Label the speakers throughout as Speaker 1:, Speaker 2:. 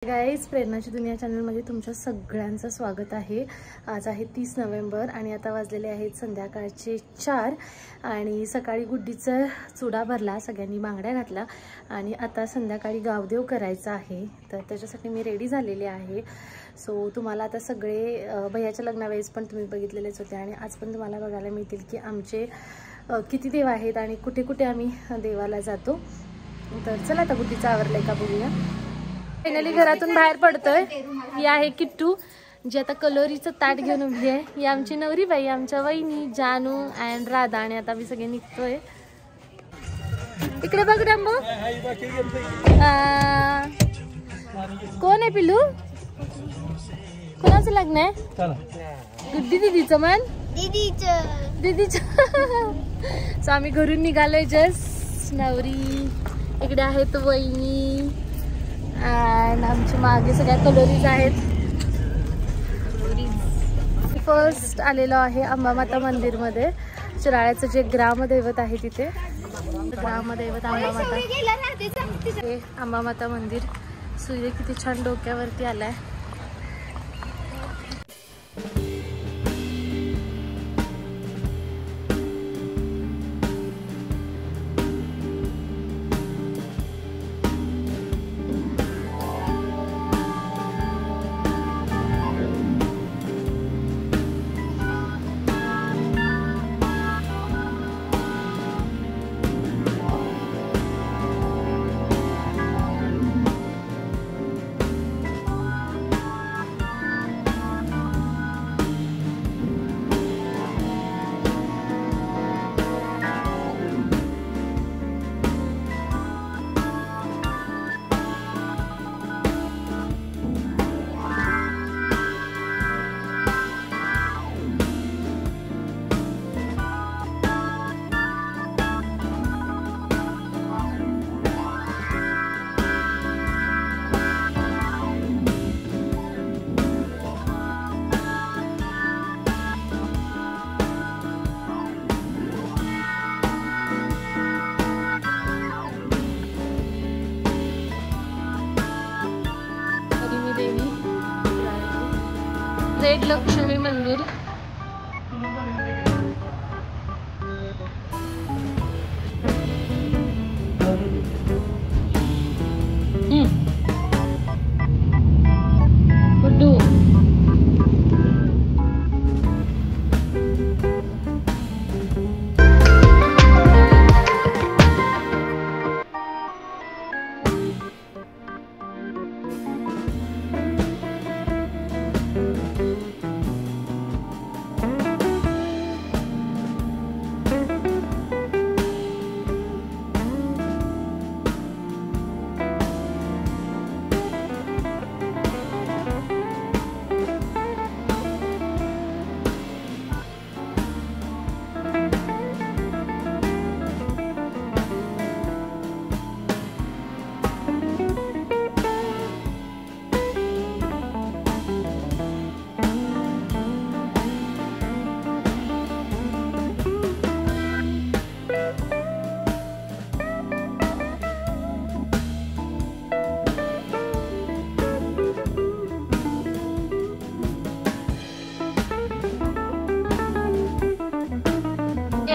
Speaker 1: Guys, प्रेरणाची दुनिया चॅनलमध्ये तुमच्या सगळ्यांचं स्वागत आहे। आज आहे 30 नोव्हेंबर आणि आता वाजलेले आहेत संध्याकाळचे 4 आणि सकाळी गुड्डीचा चुडा भरला, सगळ्यांनी बांगड्या घातला आणि आता संध्याकाळी गावदेव करायचा आहे, तर त्याच्यासाठी मी रेडी झालेली आहे। सो तुम्हाला आता सगळे भैयाच्या लग्नावेळेस पण तुम्ही बघितलेलेच होते आणि आज पण तुम्हाला बघायला मिळतील की आमचे किती देव आहेत आणि कुठे कुठे आम्ही देवाला जातो। तर चला आता गुड्डीचं आवरलंय का बघूया। फायनली घरातून बाहेर पडतोय। ही आहे किट्टू, जी आता कलोरीचं ताट घेऊन उभी आहे। ही आमची नवरी बाई, आमच्या वहिनी जानू अँड राधा, आणि आता मी सगळे निघतोय। इकडे बघ रंबो, कोण आहे पिल्लू? कोणाचं लग्न आहे? गुड्डी दीदीचं म्हण, दीदीचं। सो आम्ही घरून निघालोय जस्ट। नवरी इकडे आहेत, वहिनी आणि आमच्या मागे सगळ्या कलोरीज आहेत। फर्स्ट आलेलो आहे अंबामाता मंदिर मध्ये, शिराळ्याचं जे ग्रामदैवत आहे तिथे। ग्रामदैवत अंबामाता, हे अंबामाता मंदिर। सूर्य किती छान डोक्यावरती आलाय। रेड लक्ष्मी मंदिर, गुड्डू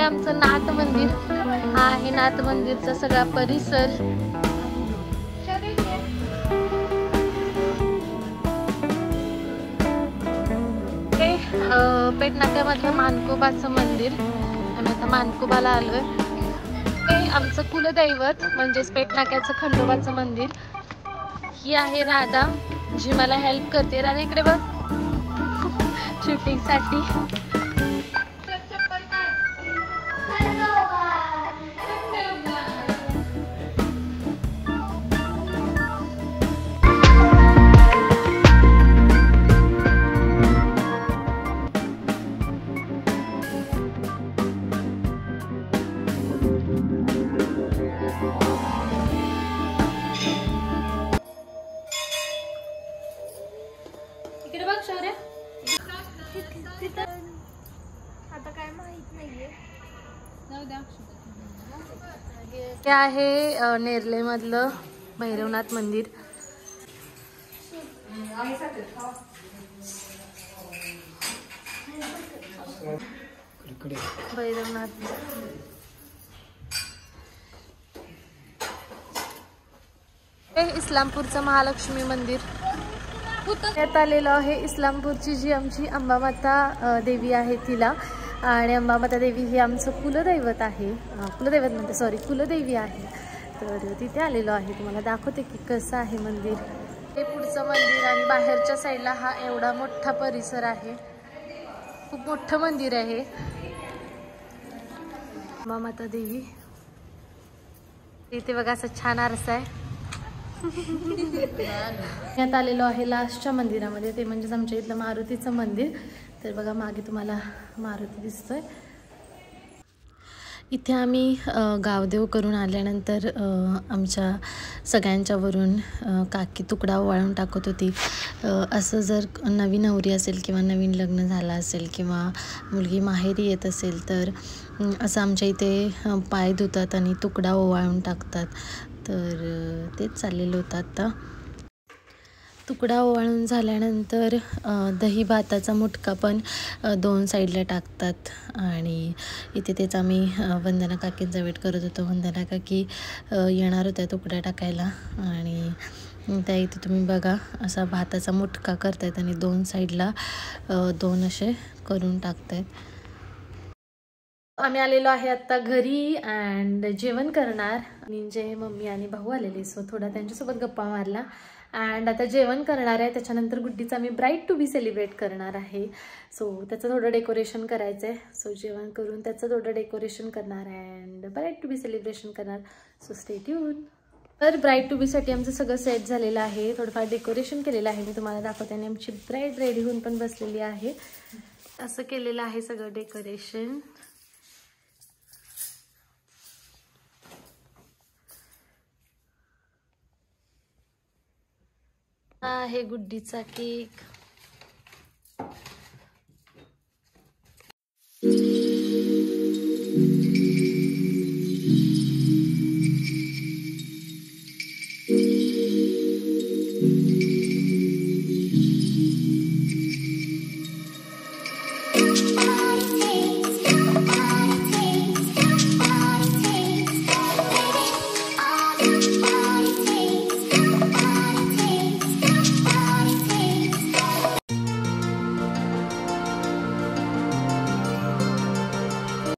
Speaker 1: आमचं नाथ मंदिर। हा आहे नाथ मंदिरचा सगळा परिसर। हे पेटनाक्यामधलं मानकोबाचं मंदिर। आम्ही आता मानकोबाला आलोय। हे आमचं कुलदैवत म्हणजेच पेटनाक्याचं खंडोबाचं मंदिर। ही आहे राधा, जी मला हेल्प करते। राधा इकडे बघ, शूटिंग साठी।
Speaker 2: आता काय माहित नाहीये।
Speaker 1: हे आहे नेरले मधलं भैरवनाथ मंदिर। भैरवनाथ इस्लामपूरचं महालक्ष्मी मंदिर यात आलेलो आहे. इस्लामपूरची जी आमची अंबामाता देवी आहे तिला, आणि अंबामाता देवी ही आमचं कुलदैवत आहे. कुलदैवत म्हणते, सॉरी, कुलदेवी आहे. तर तिथे आलेलो आहे. तुम्हाला दाखवते की कसं आहे मंदिर. हे पुढचं मंदिर आणि बाहेरच्या साईडला हा एवढा मोठा परिसर आहे. खूप मोठं मंदिर आहे. अंबामाता देवी इथे बघा, असं छान आरसा आहे. यात आलेलो आहे लास्टच्या मंदिरामध्ये, ते म्हणजेच आमच्या इथलं मारुतीचं मंदिर. तर बघा मागे तुम्हाला मारुती दिसतोय. इथे आम्ही गावदेव करून आल्यानंतर आमच्या सगळ्यांच्यावरून काकी तुकडा ओवाळून टाकत होती. असं जर नवीन नवरी असेल किंवा नवीन लग्न झालं असेल किंवा मुलगी माहेरी येत असेल तर असं आमच्या इथे पाय धुतात आणि तुकडा ओवाळून टाकतात. तर तेच चाललेलं होतं आता. तुकडा ओवाळून झाल्यानंतर दही भाताचा मुटका पण 2 साईडला टाकतात. आणि इथे तेच आम्ही वंदना काकींचा वेट करत होतो. वंदना काकी येणार होत्या तुकडा टाकायला, आणि त्या इथे तुम्ही बघा असा भाताचा मुटका करतायत आणि 2 साईडला 2 असे करून टाकतायत. आम्ही आलेलो आहे आत्ता घरी अँड जेवण करणार. आणि जे मम्मी आणि भाऊ आलेले, सो थोडा त्यांच्यासोबत गप्पा मारला अँड आता जेवण करणार आहे. त्याच्यानंतर गुड्डीचा मी ब्राईड टू बी सेलिब्रेट करणार आहे. सो त्याचं थोडं डेकोरेशन करायचं आहे. सो जेवण करून त्याचं थोडं डेकोरेशन करणार and bride to be celebration करणार. So stay tune. तर ब्राईड टू बीसाठी आमचं सगळं सेट झालेलं आहे. थोडंफार डेकोरेशन केलेलं आहे, मी तुम्हाला दाखवते. आणि आमची ब्राईड रेडी होऊन पण बसलेली आहे. असं केलेलं आहे सगळं डेकोरेशन. हा आहे गुड्डीचा केक.